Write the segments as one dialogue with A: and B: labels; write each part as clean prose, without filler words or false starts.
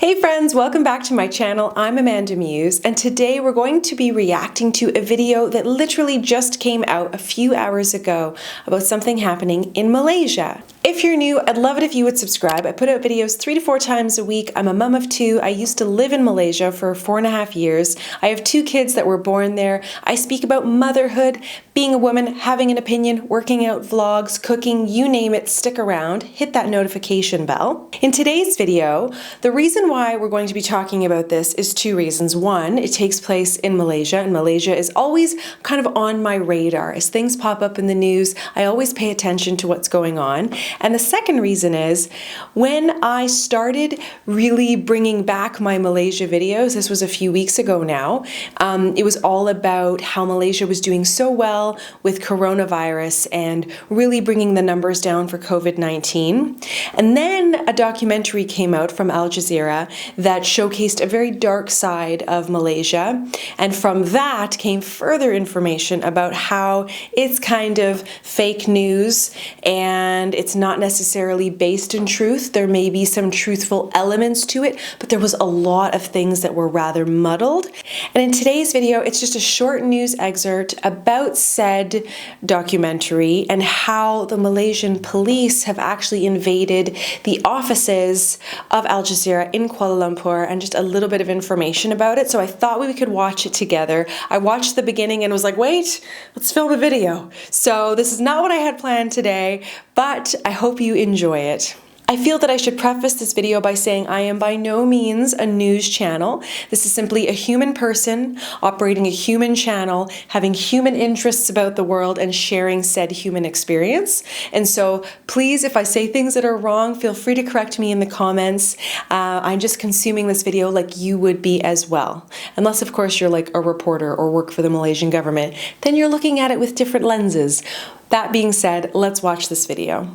A: Hey friends, welcome back to my channel. I'm AmandaMuse, and today we're going to be reacting to a video that literally just came out a few hours ago about something happening in Malaysia. If you're new, I'd love it if you would subscribe. I put out videos 3 to 4 times a week. I'm a mom of 2. I used to live in Malaysia for 4.5 years. I have 2 kids that were born there. I speak about motherhood, being a woman, having an opinion, working out, vlogs, cooking, you name it. Stick around, hit that notification bell. In today's video, the reason why we're going to be talking about this is 2 reasons. One, it takes place in Malaysia, and Malaysia is always kind of on my radar. As things pop up in the news, I always pay attention to what's going on. And the second reason is, when I started really bringing back my Malaysia videos, this was a few weeks ago now, it was all about how Malaysia was doing so well with coronavirus and really bringing the numbers down for COVID-19. And then a documentary came out from Al Jazeera that showcased a very dark side of Malaysia. And from that came further information about how it's kind of fake news and it's not necessarily based in truth. There may be some truthful elements to it, but there was a lot of things that were rather muddled. And in today's video, it's just a short news excerpt about said documentary and how the Malaysian police have actually invaded the offices of Al Jazeera in Kuala Lumpur, and just a little bit of information about it. So I thought we could watch it together. I watched the beginning and was like, wait, let's film a video. So this is not what I had planned today, but I hope you enjoy it. I feel that I should preface this video by saying I am by no means a news channel. This is simply a human person operating a human channel, having human interests about the world and sharing said human experience. And so please, if I say things that are wrong, feel free to correct me in the comments. I'm just consuming this video like you would be as well. Unless, of course, you're like a reporter or work for the Malaysian government, then you're looking at it with different lenses. That being said, let's watch this video.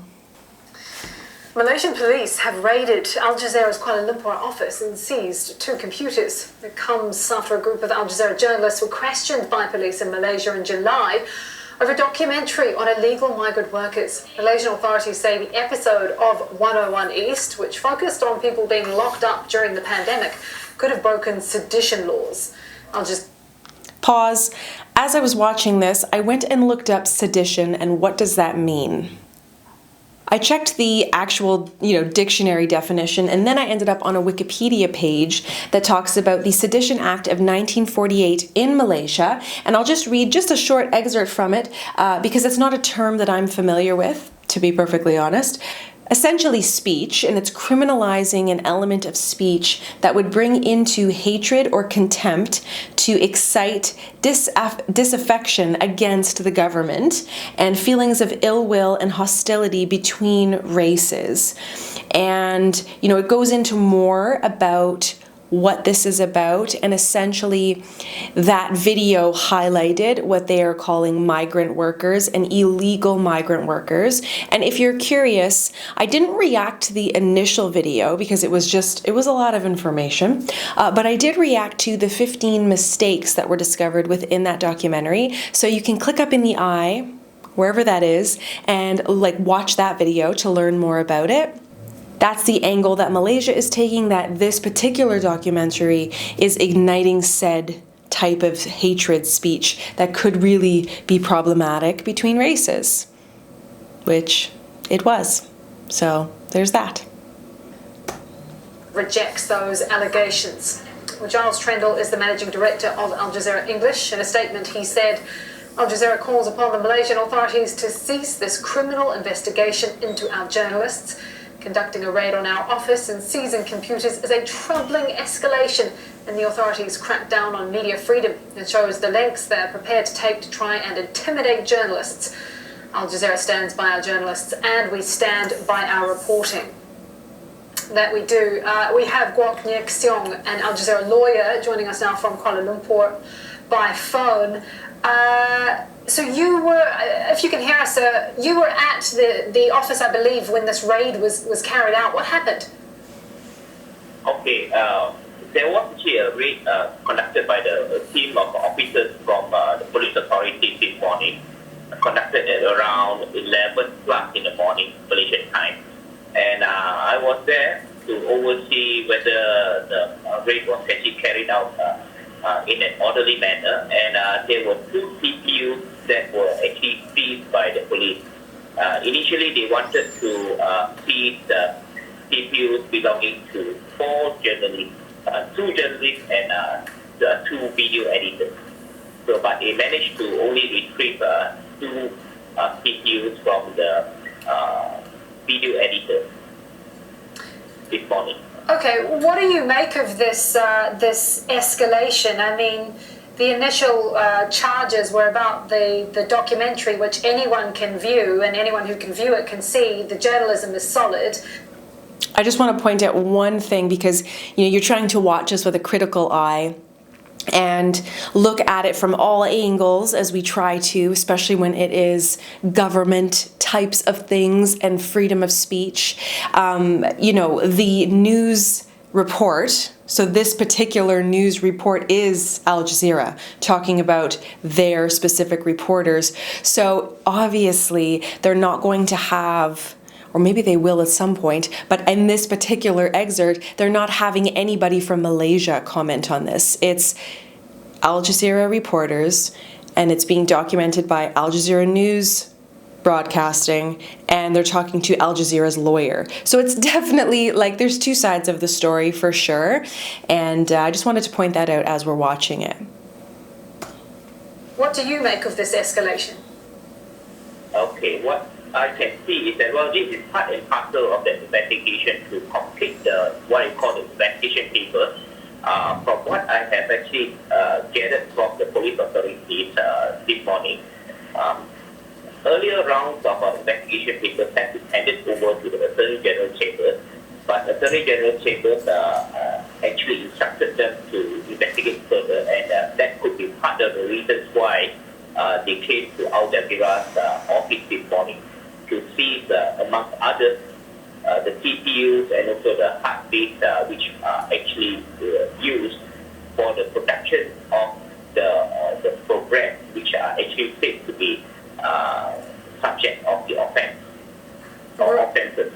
B: Malaysian police have raided Al Jazeera's Kuala Lumpur office and seized 2 computers. It comes after a group of Al Jazeera journalists were questioned by police in Malaysia in July over a documentary on illegal migrant workers. Malaysian authorities say the episode of 101 East, which focused on people being locked up during the pandemic, could have broken sedition laws. I'll just
A: pause. As I was watching this, I went and looked up sedition and what does that mean? I checked the actual, dictionary definition, and then I ended up on a Wikipedia page that talks about the Sedition Act of 1948 in Malaysia, and I'll just read just a short excerpt from it because it's not a term that I'm familiar with, to be perfectly honest. Essentially speech, and it's criminalizing an element of speech that would bring into hatred or contempt to excite disaffection against the government and feelings of ill will and hostility between races. And, it goes into more about what this is about, and essentially that video highlighted what they are calling migrant workers and illegal migrant workers. And if you're curious, I didn't react to the initial video because it was a lot of information, but I did react to the 15 mistakes that were discovered within that documentary. So you can click up in the eye, wherever that is, and watch that video to learn more about it. That's the angle that Malaysia is taking, that this particular documentary is igniting said type of hatred speech that could really be problematic between races, which it was. So there's that.
B: Rejects those allegations. Well, Giles Trendle is the managing director of Al Jazeera English. In a statement, he said, Al Jazeera calls upon the Malaysian authorities to cease this criminal investigation into our journalists. Conducting a raid on our office and seizing computers is a troubling escalation in the authorities' crackdown on media freedom. It shows the lengths they're prepared to take to try and intimidate journalists. Al Jazeera stands by our journalists and we stand by our reporting. That we do. We have Guok Nyek Seong, an Al Jazeera lawyer, joining us now from Kuala Lumpur by phone. So you were, if you can hear us, you were at the office, I believe, when this raid was carried out. What happened?
C: Okay, there was actually a raid conducted by the team of officers from the police authority this morning, conducted at around 11 plus in the morning, Malaysian time. And I was there to oversee whether the raid was actually carried out in an orderly manner, and there were 2 CPUs that were actually seized by the police. Initially, they wanted to seize the CPUs belonging to 4 journalists, 2 journalists and 2 video editors. So, but they managed to only retrieve 2 CPUs from the video editors this morning.
B: Okay, what do you make of this this escalation? I mean, the initial charges were about the documentary, which anyone can view, and anyone who can view it can see the journalism is solid.
A: I just want to point out one thing, because you're trying to watch this with a critical eye and look at it from all angles, as we try to, especially when it is government types of things and freedom of speech. The news report, so this particular news report is Al Jazeera talking about their specific reporters. So obviously they're not going to have, or maybe they will at some point, but in this particular excerpt, they're not having anybody from Malaysia comment on this. It's Al Jazeera reporters, and it's being documented by Al Jazeera News Broadcasting, and they're talking to Al Jazeera's lawyer. So it's definitely like there's 2 sides of the story for sure, and I just wanted to point that out as we're watching it.
B: What do you make of this escalation?
C: Okay, what I can see is that, well, this is part and parcel of the investigation to complete what I call the investigation paper. From what I have actually gathered from the police authorities this morning, earlier rounds of investigation papers have been handed over to the Attorney General Chambers, but Attorney General Chambers actually instructed them to investigate further, and that could be part of the reasons why they came to Al Jazeera's office this morning to seize, amongst others, the CPUs and also the hard disks which are actually used for the production of the program, which are actually said to be subject of the offense or offenses.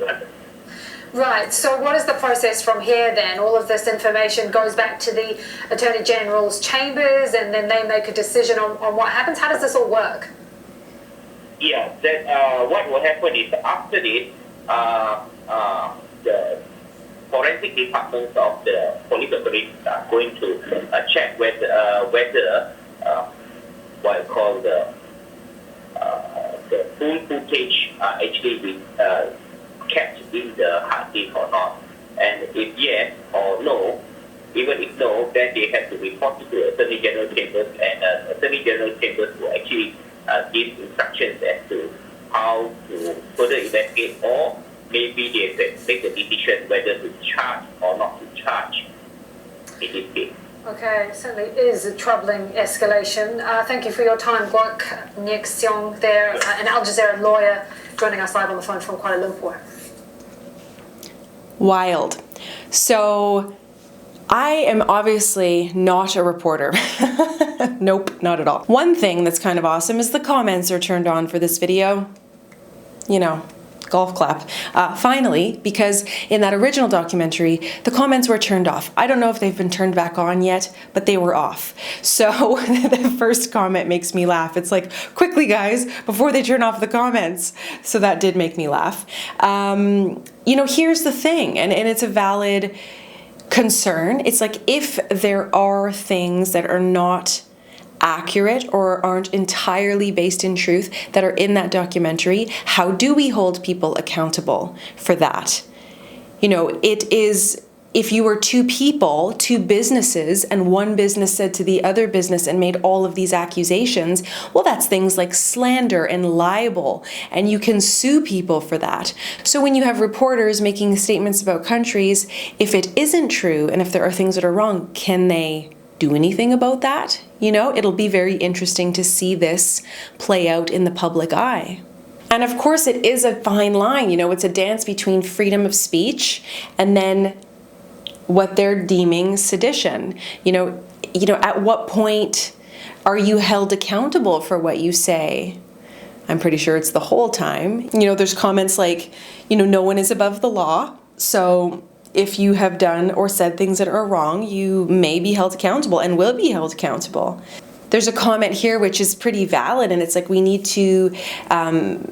B: Right, so what is the process from here then? All of this information goes back to the Attorney General's chambers, and then they make a decision on what happens? How does this all work?
C: Yeah, what will happen is after this, the forensic departments of the police authorities are going to check whether what I call the full footage are actually kept in the hard disk or not. And if yes or no, even if no, then they have to report it to Attorney General Chambers, and Attorney General Chambers will actually give instructions as to how to further investigate, or maybe they can make the decision whether to charge or not to charge in this case.
B: Okay, certainly is a troubling escalation. Thank you for your time, Guak Nyek Seong there, an Al Jazeera lawyer joining us live on the phone from Kuala Lumpur.
A: Wild. So I am obviously not a reporter. Nope, not at all. One thing that's kind of awesome is the comments are turned on for this video. Golf clap. Finally, because in that original documentary, the comments were turned off. I don't know if they've been turned back on yet, but they were off. So the first comment makes me laugh. It's like, quickly guys, before they turn off the comments. So that did make me laugh. Here's the thing, and it's a valid concern. It's like, if there are things that are not accurate or aren't entirely based in truth that are in that documentary, how do we hold people accountable for that? It is, if you were 2 people, 2 businesses, and one business said to the other business and made all of these accusations, well, that's things like slander and libel, and you can sue people for that. So when you have reporters making statements about countries, if it isn't true and if there are things that are wrong, can they do anything about that? It'll be very interesting to see this play out in the public eye. And of course, it is a fine line. It's a dance between freedom of speech and then what they're deeming sedition. At what point are you held accountable for what you say? I'm pretty sure it's the whole time. There's comments like, no one is above the law. So if you have done or said things that are wrong, you may be held accountable and will be held accountable. There's a comment here which is pretty valid, and it's like we need to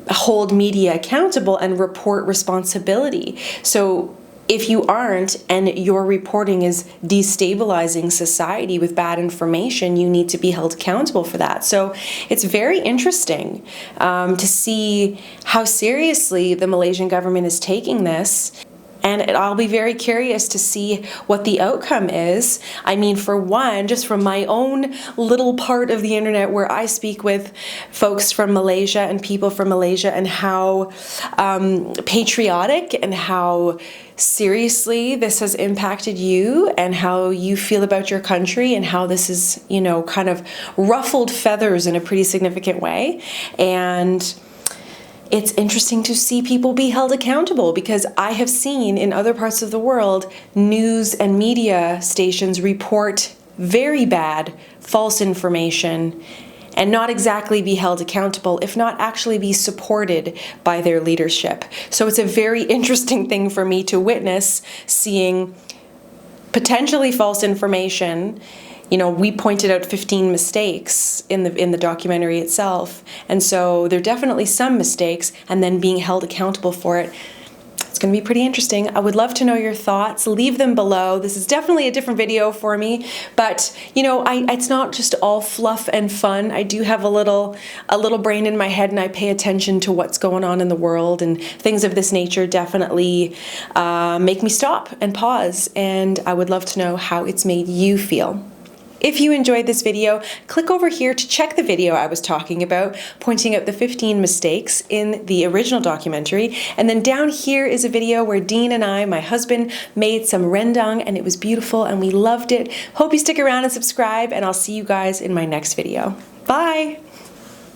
A: hold media accountable and report responsibility. So if you aren't, and your reporting is destabilizing society with bad information, you need to be held accountable for that. So it's very interesting to see how seriously the Malaysian government is taking this. And I'll be very curious to see what the outcome is. I mean, for one, just from my own little part of the internet where I speak with folks from Malaysia and people from Malaysia, and how patriotic and how seriously this has impacted you and how you feel about your country, and how this is, you know, kind of ruffled feathers in a pretty significant way. And it's interesting to see people be held accountable, because I have seen in other parts of the world news and media stations report very bad, false information and not exactly be held accountable, if not actually be supported by their leadership. So it's a very interesting thing for me to witness, seeing potentially false information. You know, we pointed out 15 mistakes in the documentary itself. And so there are definitely some mistakes, and then being held accountable for it. It's going to be pretty interesting. I would love to know your thoughts. Leave them below. This is definitely a different video for me, but you know, it's not just all fluff and fun. I do have a little brain in my head, and I pay attention to what's going on in the world, and things of this nature definitely make me stop and pause, and I would love to know how it's made you feel. If you enjoyed this video, click over here to check the video I was talking about, pointing out the 15 mistakes in the original documentary. And then down here is a video where Dean and I, my husband, made some rendang, and it was beautiful and we loved it. Hope you stick around and subscribe, and I'll see you guys in my next video. Bye!